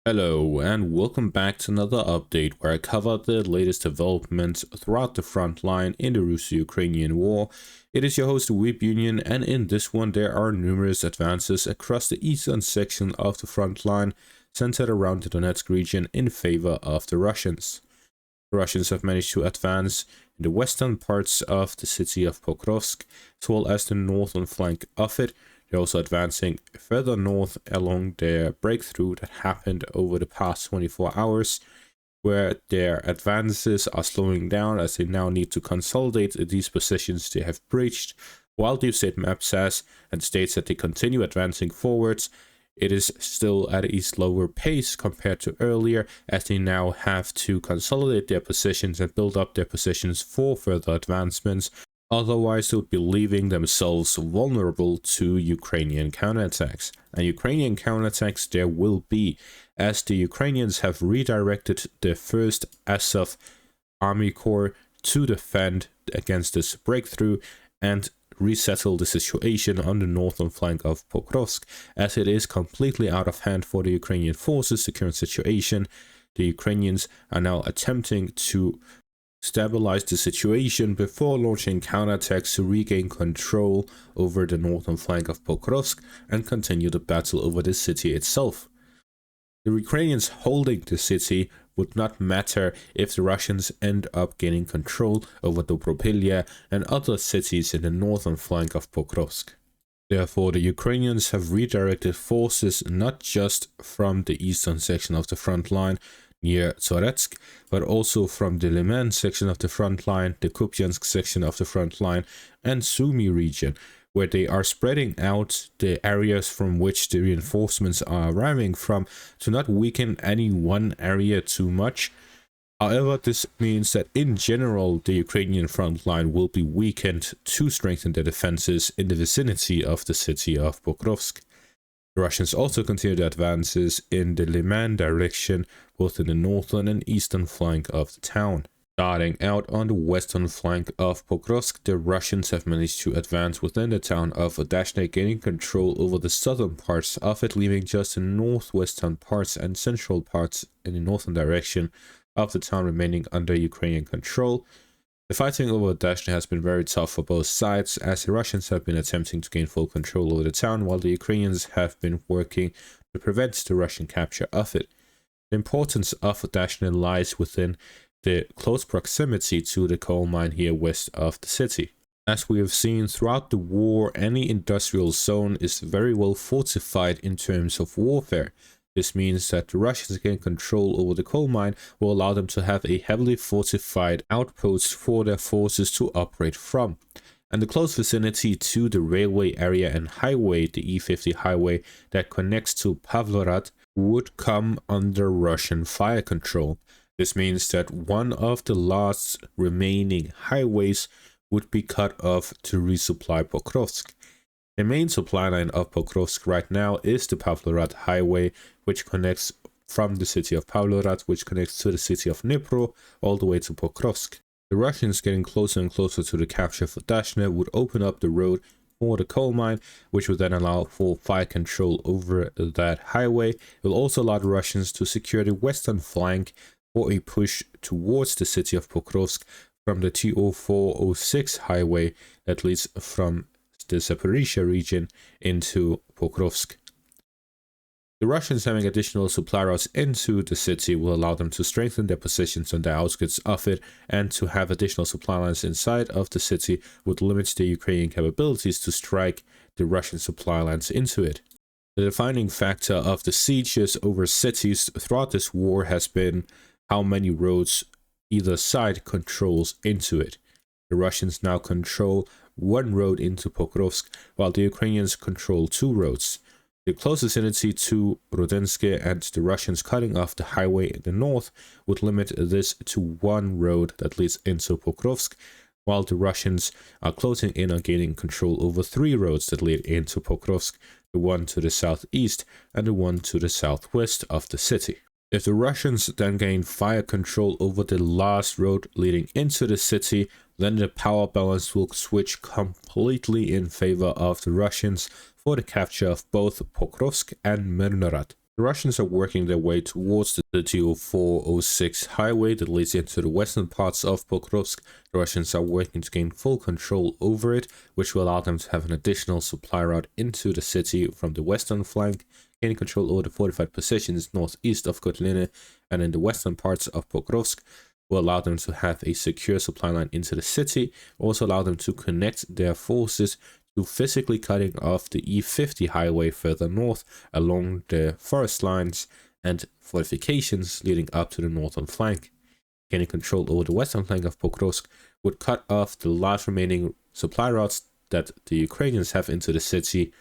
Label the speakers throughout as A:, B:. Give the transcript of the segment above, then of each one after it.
A: Hello and welcome back to another update where I cover the latest developments throughout the front line in the Russo-Ukrainian war. It is your host Whip Union, and in this one there are numerous advances across the eastern section of the front line centered around the Donetsk region in favor of the Russians. The Russians have managed to advance in the western parts of the city of Pokrovsk as well as the northern flank of it. They're also advancing further north along their breakthrough that happened over the past 24 hours, where their advances are slowing down as they now need to consolidate these positions they have breached. While Deep State Map says and states that they continue advancing forwards, it is still at a slower pace compared to earlier, as they now have to consolidate their positions and build up their positions for further advancements. Otherwise, they would be leaving themselves vulnerable to Ukrainian counterattacks. And Ukrainian counterattacks there will be, as the Ukrainians have redirected the 1st Azov Army Corps to defend against this breakthrough and resettle the situation on the northern flank of Pokrovsk, as it is completely out of hand for the Ukrainian forces, the current situation. The Ukrainians are now attempting to stabilize the situation before launching counterattacks to regain control over the northern flank of Pokrovsk and continue the battle over the city itself. The Ukrainians holding the city would not matter if the Russians end up gaining control over Dobropilya and other cities in the northern flank of Pokrovsk. Therefore, the Ukrainians have redirected forces not just from the eastern section of the front line near Toretsk, but also from the Liman section of the front line, the Kupiansk section of the front line, and Sumy region, where they are spreading out the areas from which the reinforcements are arriving from to not weaken any one area too much. However, this means that in general the Ukrainian front line will be weakened to strengthen their defenses in the vicinity of the city of Pokrovsk. The Russians also continue their advances in the Liman direction, both in the northern and eastern flank of the town. Starting out on the western flank of Pokrovsk, the Russians have managed to advance within the town of Rodinske, gaining control over the southern parts of it, leaving just the northwestern parts and central parts in the northern direction of the town remaining under Ukrainian control. The fighting over Rodinske has been very tough for both sides, as the Russians have been attempting to gain full control over the town, while the Ukrainians have been working to prevent the Russian capture of it. The importance of Rodinske lies within the close proximity to the coal mine here west of the city. As we have seen throughout the war, any industrial zone is very well fortified in terms of warfare. This means that the Russians gain control over the coal mine will allow them to have a heavily fortified outpost for their forces to operate from. And the close vicinity to the railway area and highway, the E50 highway that connects to Pavlorad, would come under Russian fire control. This means that one of the last remaining highways would be cut off to resupply Pokrovsk. The main supply line of Pokrovsk right now is the Pavlorad highway, which connects from the city of Pavlorad, which connects to the city of Dnipro, all the way to Pokrovsk. The Russians getting closer and closer to the capture of Rodinske would open up the road for the coal mine, which would then allow for fire control over that highway. It will also allow the Russians to secure the western flank for a push towards the city of Pokrovsk from the TO406 highway that leads from the Zaporizhia region into Pokrovsk. The Russians having additional supply routes into the city will allow them to strengthen their positions on the outskirts of it, and to have additional supply lines inside of the city would limit the Ukrainian capabilities to strike the Russian supply lines into it. The defining factor of the sieges over cities throughout this war has been how many roads either side controls into it. The Russians now control one road into Pokrovsk, while the Ukrainians control two roads. The close vicinity to Rodinske and the Russians cutting off the highway in the north would limit this to one road that leads into Pokrovsk, while the Russians are closing in on gaining control over three roads that lead into Pokrovsk, the one to the southeast and the one to the southwest of the city. If the Russians then gain fire control over the last road leading into the city, then the power balance will switch completely in favor of the Russians for the capture of both Pokrovsk and Mirnorad. The The Russians are working their way towards the 20406 highway that leads into the western parts of Pokrovsk. The Russians are working to gain full control over it, which will allow them to have an additional supply route into the city from the western flank, gaining control over the fortified positions northeast of Kotliny and in the western parts of Pokrovsk. Will allow them to have a secure supply line into the city, also allow them to connect their forces to physically cutting off the E50 highway further north along the forest lines and fortifications leading up to the northern flank. Gaining control over the western flank of Pokrovsk would cut off the last remaining supply routes that the Ukrainians have into the city,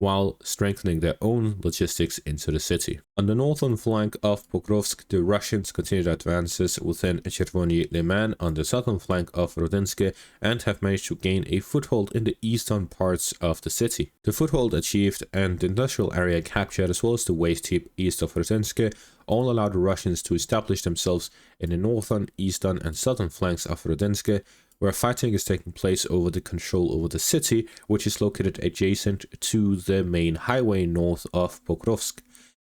A: while strengthening their own logistics into the city. On the northern flank of Pokrovsk, the Russians continued advances within Chervony Liman on the southern flank of Rodinske and have managed to gain a foothold in the eastern parts of the city. The foothold achieved and the industrial area captured, as well as the waste heap east of Rodinske, all allowed the Russians to establish themselves in the northern, eastern and southern flanks of Rodinske, where fighting is taking place over the control over the city, which is located adjacent to the main highway north of Pokrovsk.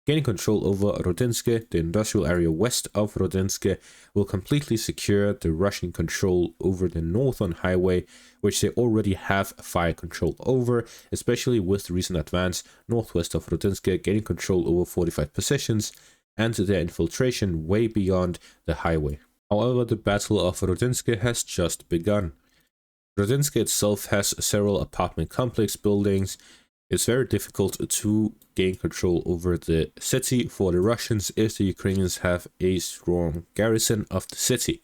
A: Gaining control over Rodinske, the industrial area west of Rodinske, will completely secure the Russian control over the northern highway, which they already have fire control over, especially with the recent advance northwest of Rodinske, gaining control over fortified positions and their infiltration way beyond the highway. However, the Battle of Rodinske has just begun. Rodinske itself has several apartment complex buildings. It's very difficult to gain control over the city for the Russians if the Ukrainians have a strong garrison of the city.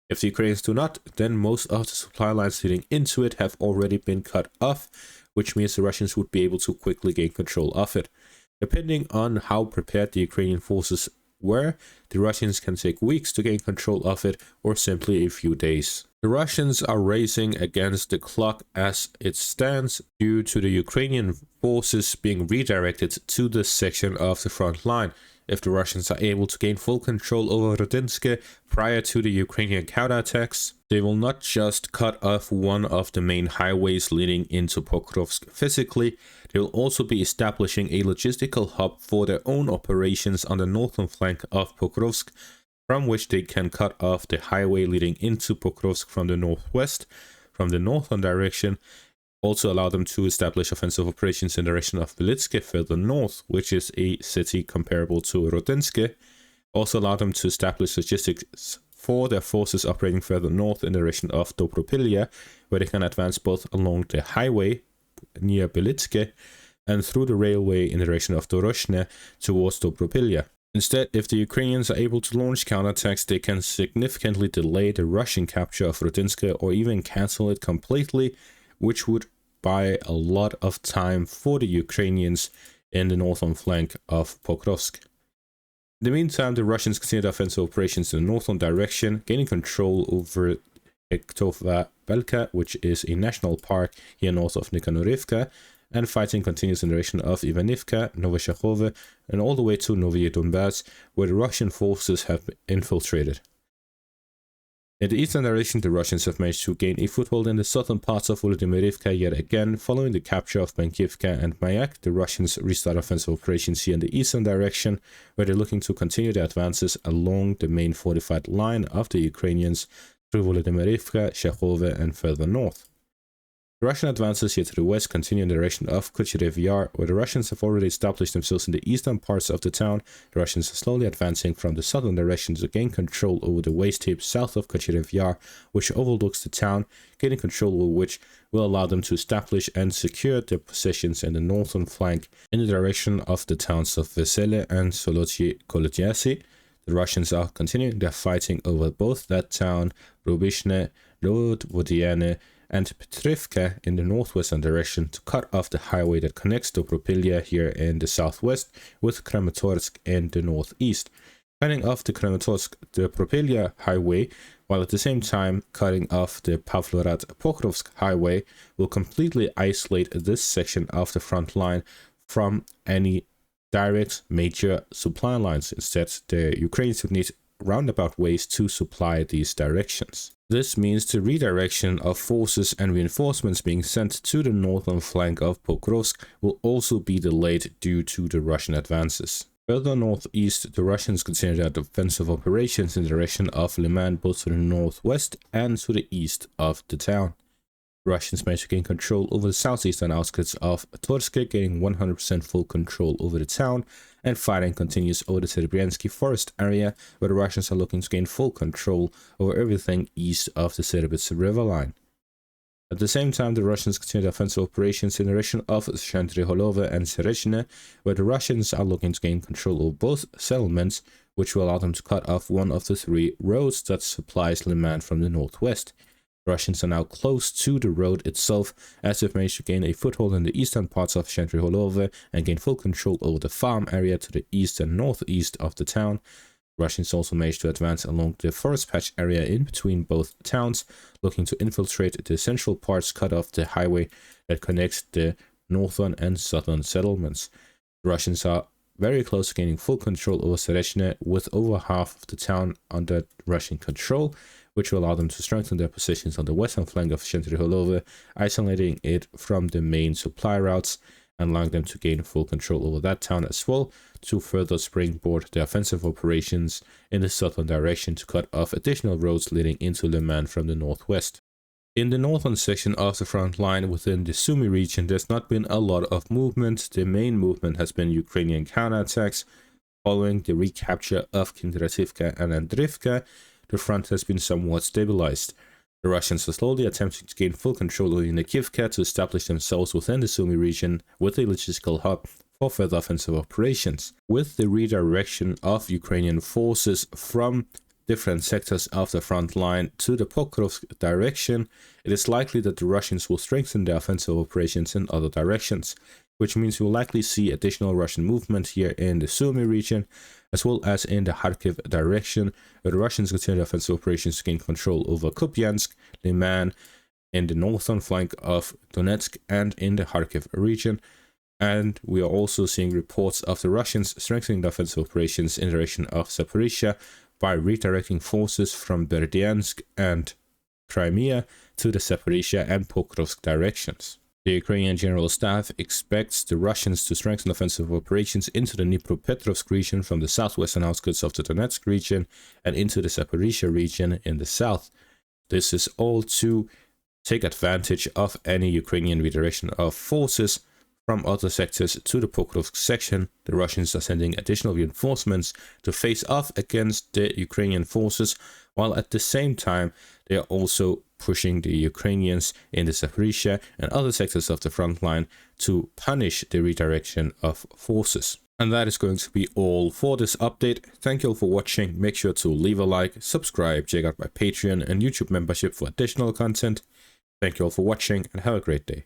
A: If the Ukrainians do not, then most of the supply lines leading into it have already been cut off, which means the Russians would be able to quickly gain control of it. Depending on how prepared the Ukrainian forces were, the Russians can take weeks to gain control of it or simply a few days. The Russians are racing against the clock as it stands due to the Ukrainian forces being redirected to this section of the front line. If the Russians are able to gain full control over Rodinske prior to the Ukrainian counterattacks, they will not just cut off one of the main highways leading into Pokrovsk physically, they will also be establishing a logistical hub for their own operations on the northern flank of Pokrovsk, from which they can cut off the highway leading into Pokrovsk from the northwest, from the northern direction. Also allow them to establish offensive operations in the direction of Belitske further north, which is a city comparable to Rodinske. Also allow them to establish logistics for their forces operating further north in the direction of Dobropilya, where they can advance both along the highway near Belitske and through the railway in the direction of Doroshne towards Dobropilya. Instead, if the Ukrainians are able to launch counterattacks, they can significantly delay the Russian capture of Rodinske or even cancel it completely, which would buy a lot of time for the Ukrainians in the northern flank of Pokrovsk. In the meantime, the Russians continued offensive operations in the northern direction, gaining control over Ektova Belka, which is a national park here north of Nikonorivka, and fighting continues in the direction of Ivanivka, Novoshakhove, and all the way to Novye Donbass, where the Russian forces have infiltrated. In the eastern direction, the Russians have managed to gain a foothold in the southern parts of Volodymyrivka yet again. Following the capture of Bankivka and Mayak, the Russians restart offensive operations here in the eastern direction, where they're looking to continue their advances along the main fortified line of the Ukrainians through Volodymyrivka, Shakhove, and further north. The Russian advances here to the west continue in the direction of Kucherev Yar, where the Russians have already established themselves in the eastern parts of the town. The Russians are slowly advancing from the southern direction to gain control over the waste heap south of Kucherev Yar, which overlooks the town, gaining control over which will allow them to establish and secure their positions in the northern flank in the direction of the towns of Vesele and Solotyi Kolotyasi. The Russians are continuing their fighting over both that town, Rubishne, Vodiane, and Petrivka in the northwestern direction to cut off the highway that connects Dobropilya here in the southwest with Kramatorsk in the northeast. Cutting off the Kramatorsk-Dobropilya highway, while at the same time cutting off the Pavlorad-Pokrovsk highway, will completely isolate this section of the front line from any direct major supply lines. Instead, the Ukrainians would need roundabout ways to supply these directions. This means the redirection of forces and reinforcements being sent to the northern flank of Pokrovsk will also be delayed due to the Russian advances. Further northeast, the Russians continue their defensive operations in the direction of Liman, both to the northwest and to the east of the town. The Russians managed to gain control over the southeastern outskirts of Pokrovsk, gaining 100% full control over the town, and fighting continues over the Serbiansky forest area, where the Russians are looking to gain full control over everything east of the Serbitsa river line. At the same time, the Russians continue their offensive operations in the direction of Shantry-Holova and Serechne, where the Russians are looking to gain control over both settlements, which will allow them to cut off one of the 3 roads that supplies Liman from the northwest. The Russians are now close to the road itself, as they've managed to gain a foothold in the eastern parts of Shantry-Holova and gain full control over the farm area to the east and northeast of the town. Russians also managed to advance along the forest patch area in between both towns, looking to infiltrate the central parts, cut off the highway that connects the northern and southern settlements. The Russians are very close to gaining full control over Serechne, with over half of the town under Russian control, which will allow them to strengthen their positions on the western flank of Shantry-Holova, isolating it from the main supply routes, and allowing them to gain full control over that town as well, to further springboard their offensive operations in the southern direction to cut off additional roads leading into Liman from the northwest. In the northern section of the front line within the Sumy region, there's not been a lot of movement. The main movement has been Ukrainian counterattacks. Following the recapture of Kindrativka and Andrivka, the front has been somewhat stabilized. The Russians are slowly attempting to gain full control over Nikivka to establish themselves within the Sumy region with a logistical hub for further offensive operations. With the redirection of Ukrainian forces from different sectors of the front line to the Pokrovsk direction, it is likely that the Russians will strengthen their offensive operations in other directions, which means we'll likely see additional Russian movement here in the Sumy region, as well as in the Kharkiv direction, where the Russians continue their offensive operations to gain control over Kupiansk, Liman, in the northern flank of Donetsk, and in the Kharkiv region. And we are also seeing reports of the Russians strengthening the offensive operations in the direction of Zaporizhia by redirecting forces from Berdyansk and Crimea to the Zaporizhia and Pokrovsk directions. The Ukrainian General Staff expects the Russians to strengthen offensive operations into the Dnipropetrovsk region from the southwestern outskirts of the Donetsk region and into the Zaporizhia region in the south. This is all to take advantage of any Ukrainian redirection of forces from other sectors to the Pokrovsk section. The Russians are sending additional reinforcements to face off against the Ukrainian forces, while at the same time they are also pushing the Ukrainians in the Zaporizhia and other sectors of the front line to punish the redirection of forces. And that is going to be all for this update. Thank you all for watching. Make sure to leave a like, subscribe, check out my Patreon and YouTube membership for additional content. Thank you all for watching and have a great day.